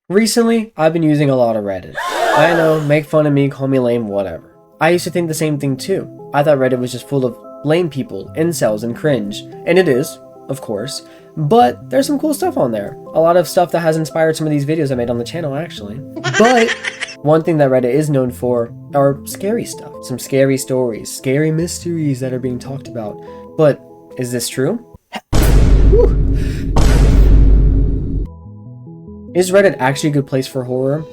Recently, I've been using a lot of Reddit. I know, make fun of me, call me lame, whatever. I used to think the same thing too. I thought Reddit was just full of lame people, incels, and cringe. And it is, of course. But there's some cool stuff on there. A lot of stuff that has inspired some of these videos I made on the channel, actually. But one thing that Reddit is known for are scary stuff. Some scary stories, scary mysteries that are being talked about. But is this true? Is Reddit actually a good place for horror?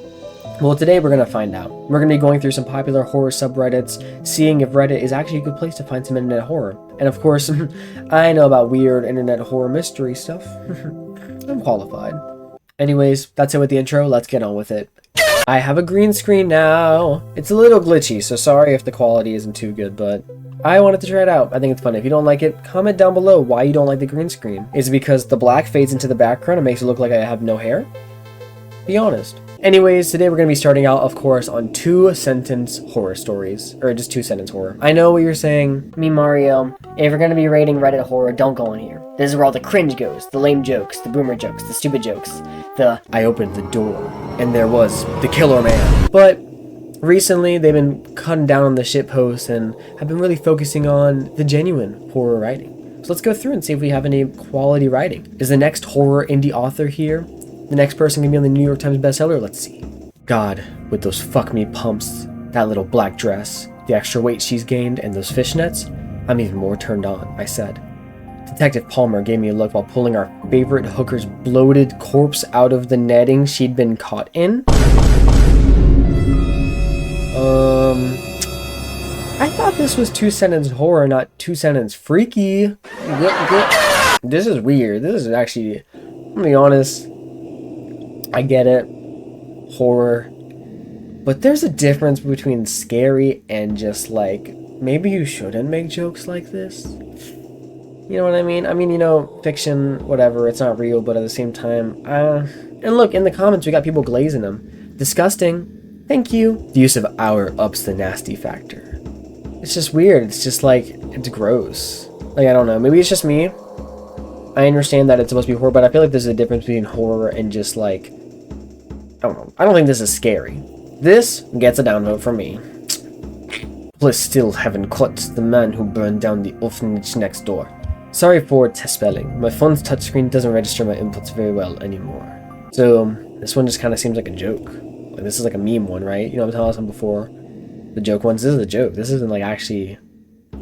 Well, today we're going to find out. We're going to be going through some popular horror subreddits, seeing if Reddit is actually a good place to find some internet horror. And of course, I know about weird internet horror mystery stuff. I'm qualified. Anyways, that's it with the intro. Let's get on with it. I have a green screen now. It's a little glitchy, so sorry if the quality isn't too good, but I wanted to try it out. I think it's fun. If you don't like it, comment down below why you don't like the green screen. Is it because the black fades into the background and makes it look like I have no hair? Be honest. Anyways, today we're going to be starting out, of course, on 2-sentence horror stories. Or just 2-sentence horror. I know what you're saying. Me, Mario. If you're going to be rating Reddit horror, don't go in here. This is where all the cringe goes. The lame jokes, the boomer jokes, the stupid jokes, I opened the door, and there was the killer man. But recently, they've been cutting down on the shit posts and have been really focusing on the genuine horror writing. So let's go through and see if we have any quality writing. Is the next horror indie author here? The next person can be on the New York Times bestseller? Let's see. God, with those fuck me pumps, that little black dress, the extra weight she's gained, and those fishnets, I'm even more turned on, I said. Detective Palmer gave me a look while pulling our favorite hooker's bloated corpse out of the netting she'd been caught in. I thought this was 2-sentence horror, not 2-sentence freaky. This is weird. This is actually, I'm gonna be honest, I get it, horror, but there's a difference between scary and just like, maybe you shouldn't make jokes like this. You know what I mean? I mean, you know, fiction, whatever, it's not real, but at the same time, and look, in the comments, we got people glazing them. Disgusting. Thank you. The use of "our" ups the nasty factor. It's just weird. It's just like, it's gross. Like, I don't know. Maybe it's just me. I understand that it's supposed to be horror, but I feel like there's a difference between horror and just like, I don't know. I don't think this is scary. This gets a downvote from me. Police still haven't caught the man who burned down the orphanage next door. Sorry for test spelling. My phone's touchscreen doesn't register my inputs very well anymore. So this one just kind of seems like a joke. Like, this is like a meme one, right? You know what I'm telling you before? The joke ones. This is a joke. This isn't like actually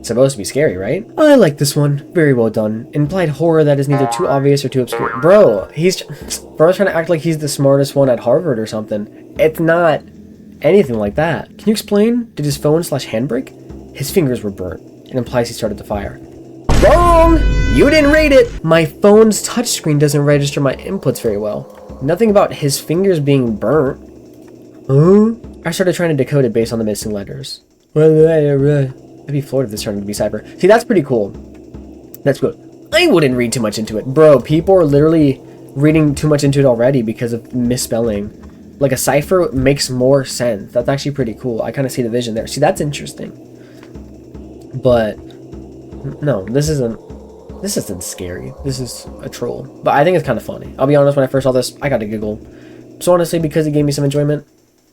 supposed to be scary, right? I like this one. Very well done. Implied horror that is neither too obvious or too obscure. Bro's trying to act like he's the smartest one at Harvard or something. It's not anything like that. Can you explain? Did his phone/hand break? His fingers were burnt. It implies he started the fire. Wrong! You didn't rate it! My phone's touchscreen doesn't register my inputs very well. Nothing about his fingers being burnt. Huh? I started trying to decode it based on the missing letters. I'd be floored if this turned out to be cipher. See, that's pretty cool. That's good. I wouldn't read too much into it. Bro, people are literally reading too much into it already because of misspelling. Like, a cipher makes more sense. That's actually pretty cool. I kind of see the vision there. See, that's interesting. But no, this isn't scary. This is a troll. But I think it's kind of funny. I'll be honest, when I first saw this, I got a giggle. So honestly, because it gave me some enjoyment,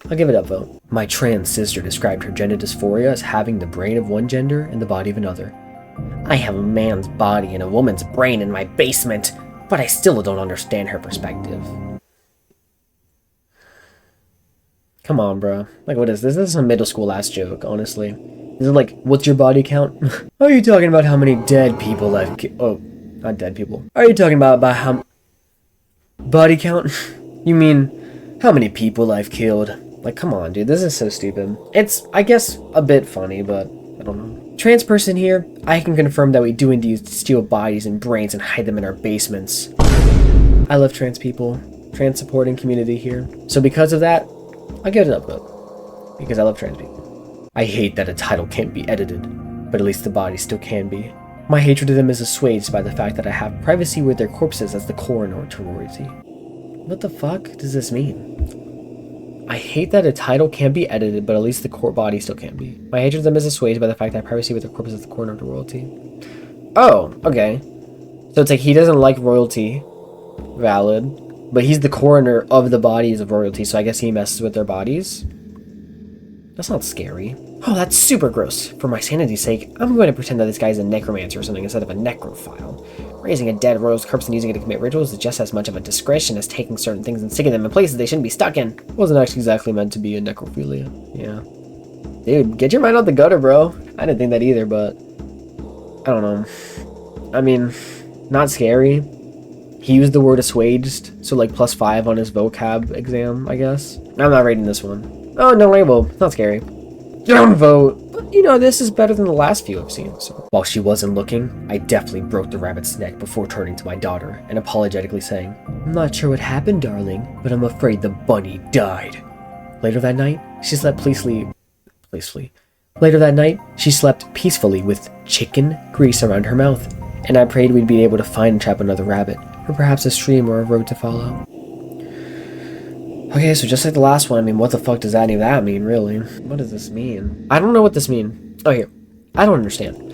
I'll give it up though. My trans sister described her gender dysphoria as having the brain of one gender and the body of another. I have a man's body and a woman's brain in my basement, but I still don't understand her perspective. Come on, bro. Like, what is this? This is a middle school ass joke, honestly. Is it like, what's your body count? Are you talking about how many dead people I've killed? Oh, not dead people. Are you talking about how... Body count? You mean, how many people I've killed? Like, come on, dude. This is so stupid. It's, I guess, a bit funny, but I don't know. Trans person here, I can confirm that we do indeed steal bodies and brains and hide them in our basements. I love trans people. Trans supporting community here. So because of that, I'll give it an upvote. Because I love trans people. I hate that a title can't be edited, but at least the body still can be. My hatred of them is assuaged by the fact that I have privacy with their corpses as the coroner to royalty. What the fuck does this mean? I hate that a title can't be edited, but at least the court body still can be. My hatred of them is assuaged by the fact that I have privacy with their corpses as the coroner to royalty. Oh, okay. So it's like he doesn't like royalty. Valid. But he's the coroner of the bodies of royalty, so I guess he messes with their bodies. That's not scary. Oh, that's super gross. For my sanity's sake, I'm going to pretend that this guy's a necromancer or something instead of a necrophile. Raising a dead royal's corpse and using it to commit rituals is just as much of a discretion as taking certain things and sticking them in places they shouldn't be stuck in. Wasn't actually exactly meant to be a necrophilia. Yeah. Dude, get your mind out the gutter, bro. I didn't think that either, but I don't know. I mean, not scary. He used the word assuaged, so like +5 on his vocab exam, I guess. I'm not rating this one. Oh, no label. It's not scary. Downvote. But, you know, this is better than the last few I've seen, so. While she wasn't looking, I definitely broke the rabbit's neck before turning to my daughter and apologetically saying, I'm not sure what happened, darling, but I'm afraid the bunny died. Later that night, she slept peacefully. Later that night, she slept peacefully with chicken grease around her mouth, and I prayed we'd be able to find and trap another rabbit, or perhaps a stream or a road to follow. Okay, so just like the last one, I mean, what the fuck does any of that mean, really? What does this mean? I don't know what this means. Oh, here. I don't understand.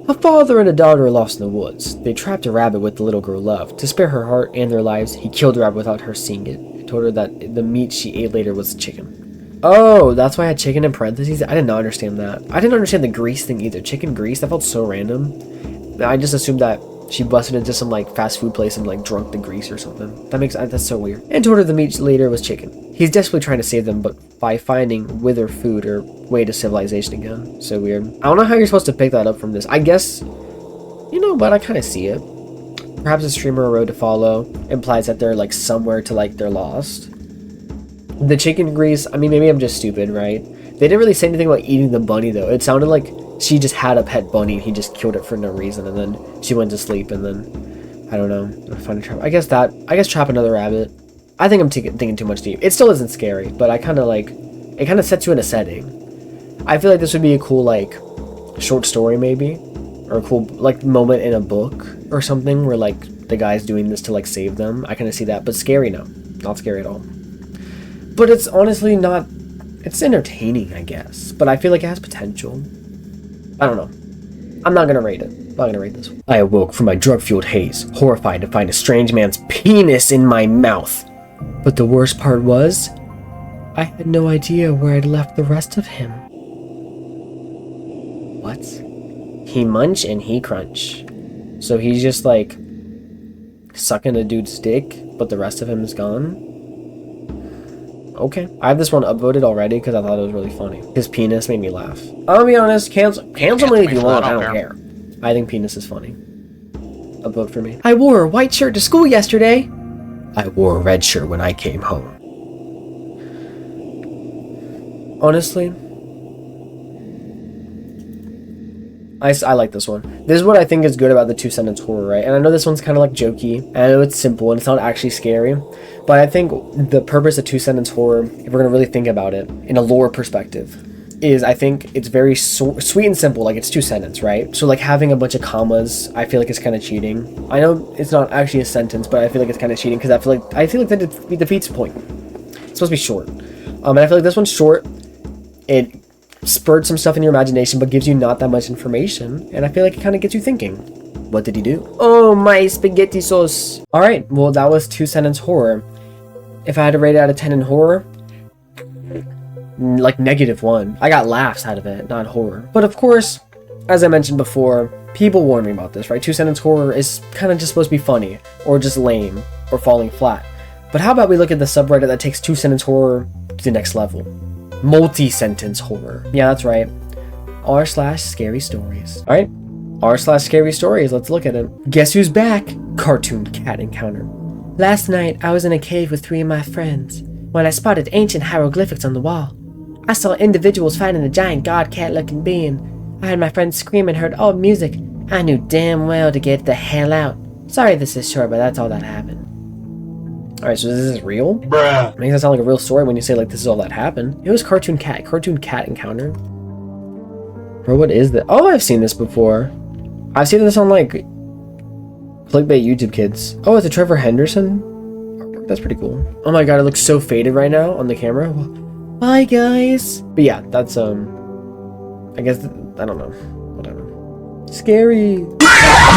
A father and a daughter are lost in the woods. They trapped a rabbit with the little girl loved. To spare her heart and their lives, he killed the rabbit without her seeing it. He told her that the meat she ate later was chicken. Oh, that's why I had chicken in parentheses? I did not understand that. I didn't understand the grease thing either. Chicken grease? That felt so random. I just assumed that she busted into some like fast food place and like drunk the grease or something. That's so weird. And told her the meat later was chicken. He's desperately trying to save them, but by finding wither food or way to civilization again. So weird. I don't know how you're supposed to pick that up from this. I guess, you know, but I kind of see it. Perhaps a stream or a road to follow implies that they're like somewhere to like they're lost. The chicken grease, I mean, maybe I'm just stupid, right? They didn't really say anything about eating the bunny though. It sounded like she just had a pet bunny and he just killed it for no reason, and then she went to sleep, and then I don't know, find a trap. I guess trap another rabbit. I think I'm thinking too much deep. It still isn't scary, but I kind of like it. Kind of sets you in a setting. I feel like this would be a cool like short story maybe, or a cool like moment in a book or something where like the guy's doing this to like save them. I kind of see that, but scary, no, not scary at all. But it's honestly not. It's entertaining, I guess, but I feel like it has potential. I don't know. I'm not gonna rate it. I'm not gonna rate this one. I awoke from my drug-fueled haze, horrified to find a strange man's penis in my mouth. But the worst part was, I had no idea where I'd left the rest of him. What? He munch and he crunch. So he's just like sucking a dude's dick, but the rest of him is gone? Okay. I have this one upvoted already because I thought it was really funny. His penis made me laugh. I'll be honest, cancel me if you want, I don't care. I think penis is funny. Upvote for me. I wore a white shirt to school yesterday. I wore a red shirt when I came home. Honestly, I like this one. This is what I think is good about the two-sentence horror, right? And I know this one's kind of like jokey, and I know it's simple and it's not actually scary, but I think the purpose of two-sentence horror, if we're gonna really think about it in a lore perspective, is I think it's very sweet and simple. Like, it's two-sentence, right? So like having a bunch of commas, I feel like it's kind of cheating. I know it's not actually a sentence, but I feel like it's kind of cheating because I feel like that defeats the point. It's supposed to be short, and I feel like this one's short. It spurred some stuff in your imagination, but gives you not that much information, and I feel like it kind of gets you thinking. What did he do? Oh, my spaghetti sauce. All right, well, that was two-sentence horror. If I had to rate it out of 10 in horror, like -1. I got laughs out of it, not horror. But of course, as I mentioned before, people warned me about this, right? Two-sentence horror is kind of just supposed to be funny, or just lame, or falling flat. But how about we look at the subreddit that takes two-sentence horror to the next level? Multi-sentence horror. Yeah, that's right. r/scary stories. All right, r/scary stories. Let's look at it. Guess who's back? Cartoon cat encounter. Last night, I was in a cave with 3 of my friends when I spotted ancient hieroglyphics on the wall. I saw individuals fighting a giant god cat-looking being. I heard my friends scream and heard old music. I knew damn well to get the hell out. Sorry this is short, but that's all that happened. Alright, so this is real? Bruh. It makes it sound like a real story when you say, like, this is all that happened. It was cartoon cat encounter. Bro, what is that? Oh, I've seen this before. I've seen this on, like, clickbait YouTube kids. Oh, it's a Trevor Henderson? That's pretty cool. Oh my god, it looks so faded right now on the camera. Bye, guys. But yeah, that's, I guess, I don't know. Whatever. Scary.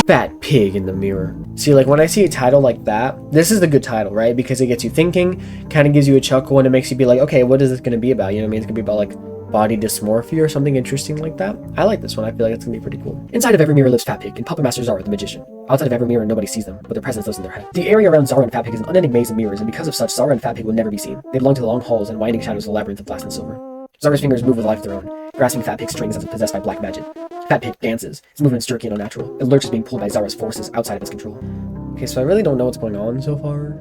Fat pig in the mirror. See, like when I see a title like that, this is the good title, right? Because it gets you thinking, kind of gives you a chuckle, and it makes you be like, okay, what is this going to be about? You know what I mean? It's going to be about like body dysmorphia or something interesting like that. I like this one. I feel like it's going to be pretty cool. Inside of every mirror lives Fat Pig and Puppet Master Zara, the magician. Outside of every mirror, nobody sees them, but their presence lives in their head. The area around Zara and Fat Pig is an unending maze of mirrors, and because of such, Zara and Fat Pig will never be seen. They belong to the long halls and winding shadows of the labyrinth of glass and silver. Zara's fingers move with a life of their own, grasping Fat Pig's strings as if possessed by black magic. Fat Pig dances, its movements jerky and unnatural. It lurches being pulled by Zara's forces outside of its control. Okay, so I really don't know what's going on so far.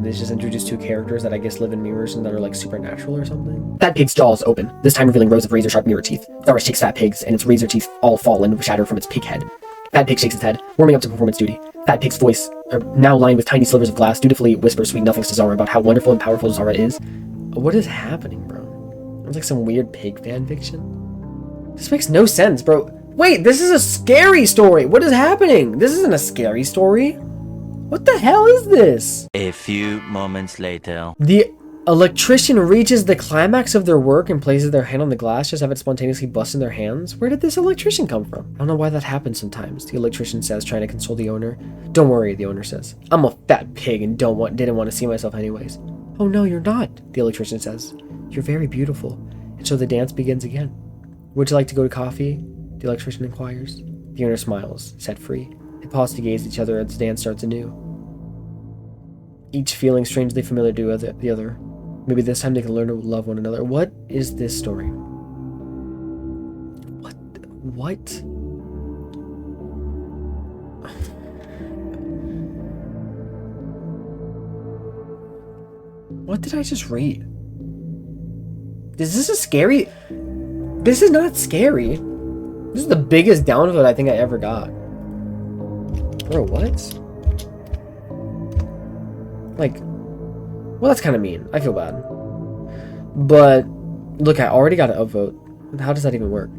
They just introduced two characters that I guess live in mirrors and that are like supernatural or something. Fat Pig's jaws open, this time revealing rows of razor-sharp mirror teeth. Zara shakes Fat Pig's, and its razor teeth all fall and shatter from its pig head. Fat Pig shakes its head, warming up to perform its duty. Fat Pig's voice, now lined with tiny slivers of glass, dutifully whispers sweet nothings to Zara about how wonderful and powerful Zara is. What is happening, bro? It's like some weird pig fan fiction. This makes no sense, bro. Wait, this is a scary story. What is happening? This isn't a scary story. What the hell is this? A few moments later. The electrician reaches the climax of their work and places their hand on the glass, just have it spontaneously bust in their hands. Where did this electrician come from? I don't know why that happens sometimes, the electrician says, trying to console the owner. Don't worry, the owner says. I'm a fat pig and didn't want to see myself anyways. Oh no, you're not, the electrician says. You're very beautiful. And so the dance begins again. Would you like to go to coffee? The electrician inquires. The owner smiles, set free. They pause to gaze at each other as the dance starts anew. Each feeling strangely familiar to the other. Maybe this time they can learn to love one another. What is this story? What? What did I just read? Is this a scary? This is not scary. This is the biggest downvote I think I ever got. Bro, what? Like, well, that's kind of mean. I feel bad. But, look, I already got an upvote. How does that even work?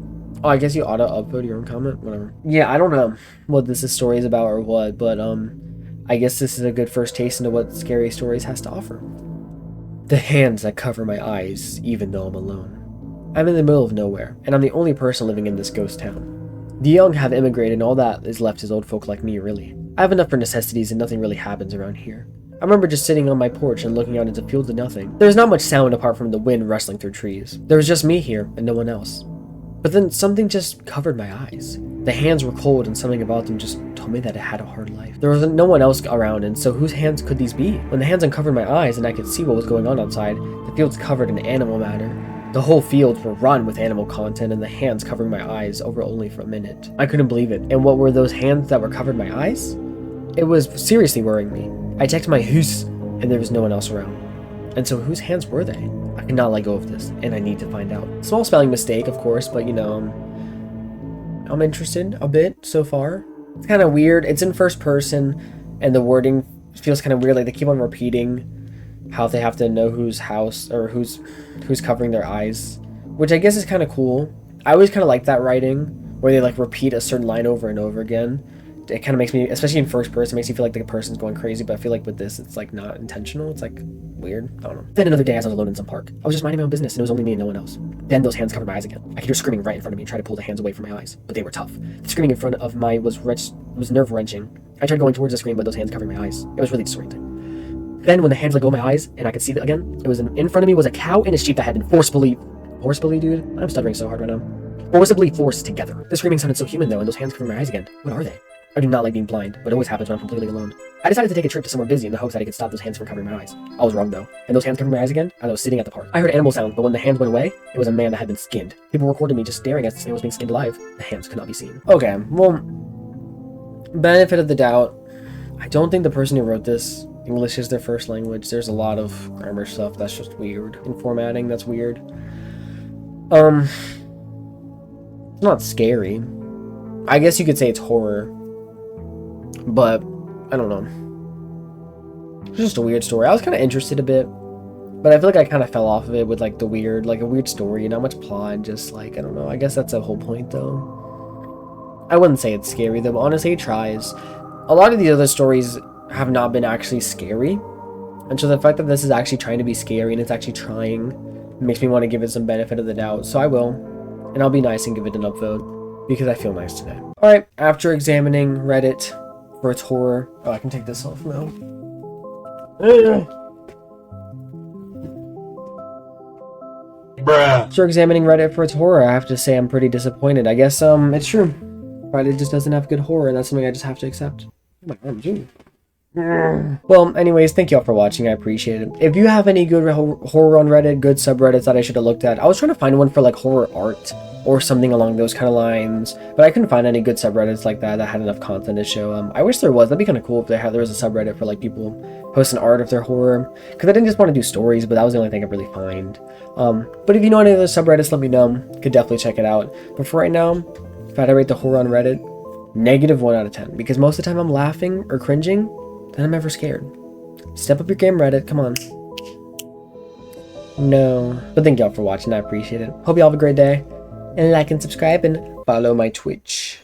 Oh, I guess you auto-upvote your own comment? Whatever. Yeah, I don't know what this story is about or what, but, I guess this is a good first taste into what Scary Stories has to offer. The hands that cover my eyes, even though I'm alone. I'm in the middle of nowhere, and I'm the only person living in this ghost town. The young have immigrated, and all that is left is old folk like me, really. I have enough for necessities, and nothing really happens around here. I remember just sitting on my porch and looking out into fields of nothing. There was not much sound apart from the wind rustling through trees. There was just me here, and no one else. But then something just covered my eyes. The hands were cold, and something about them just told me that it had a hard life. There was no one else around, and so whose hands could these be? When the hands uncovered my eyes and I could see what was going on outside, the fields covered in animal matter. The whole fields were run with animal content, and the hands covering my eyes over only for a minute. I couldn't believe it. And what were those hands that were covered my eyes? It was seriously worrying me. I checked my house, and there was no one else around. And so whose hands were they? I could not let go of this, and I need to find out. Small spelling mistake, of course, but you know, I'm interested a bit so far. It's kind of weird. It's in first person, and the wording feels kind of weird. Like they keep on repeating how they have to know whose house or who's covering their eyes, which I guess is kind of cool. I always kind of like that writing where they like repeat a certain line over and over again. It kind of makes me, especially in first person, makes you feel like the person's going crazy, but I feel like with this, it's like not intentional. It's like weird. I don't know. Then another day, as I was alone in some park, I was just minding my own business, and it was only me and no one else. Then those hands covered my eyes again. I could hear screaming right in front of me and try to pull the hands away from my eyes, but they were tough. The screaming in front of my was nerve-wrenching. I tried going towards the scream, but those hands covered my eyes. It was really disorienting. Then when the hands let go of my eyes, and I could see that again, it was in front of me was a cow and a sheep that had been forcibly, dude? I'm stuttering so hard right now. Forcibly forced together. The screaming sounded so human though, and those hands covered my eyes again. What are they? I do not like being blind, but it always happens when I'm completely alone. I decided to take a trip to somewhere busy in the hopes that I could stop those hands from covering my eyes. I was wrong though, and those hands covered my eyes again as I was sitting at the park. I heard animal sound, but when the hands went away, it was a man that had been skinned. People recorded me just staring as the man was being skinned alive. The hands could not be seen. Okay, well, benefit of the doubt. I don't think the person who wrote this, English is their first language. There's a lot of grammar stuff that's just weird. And formatting, that's weird. It's not scary. I guess you could say it's horror. But, I don't know. It's just a weird story. I was kind of interested a bit. But I feel like I kind of fell off of it with like a weird story. Not much plot, just like, I don't know. I guess that's the whole point though. I wouldn't say it's scary though, but honestly it tries. A lot of the other stories have not been actually scary. And so the fact that this is actually trying to be scary and it's actually trying makes me want to give it some benefit of the doubt. So I will. And I'll be nice and give it an upvote. because I feel nice today. Alright, after examining Reddit for its horror... Oh, I can take this off now. Bruh. After examining Reddit for its horror, I have to say I'm pretty disappointed. I guess, it's true. Reddit just doesn't have good horror, and that's something I just have to accept. Oh my arm, too. Well, anyways, thank you all for watching. I appreciate it. If you have any good horror on Reddit, good subreddits that I should have looked at, I was trying to find one for like horror art or something along those kind of lines, but I couldn't find any good subreddits like that had enough content to show. I wish there was. That'd be kind of cool if there was a subreddit for like people posting art of their horror, because I didn't just want to do stories, but that was the only thing I could really find. But if you know any other subreddits, let me know. Could definitely check it out. But for right now, if I had to rate the horror on Reddit, -1 out of 10, because most of the time I'm laughing or cringing, then I'm ever scared. Step up your game, Reddit. Come on. No. But thank y'all for watching. I appreciate it. Hope y'all have a great day. And like and subscribe and follow my Twitch.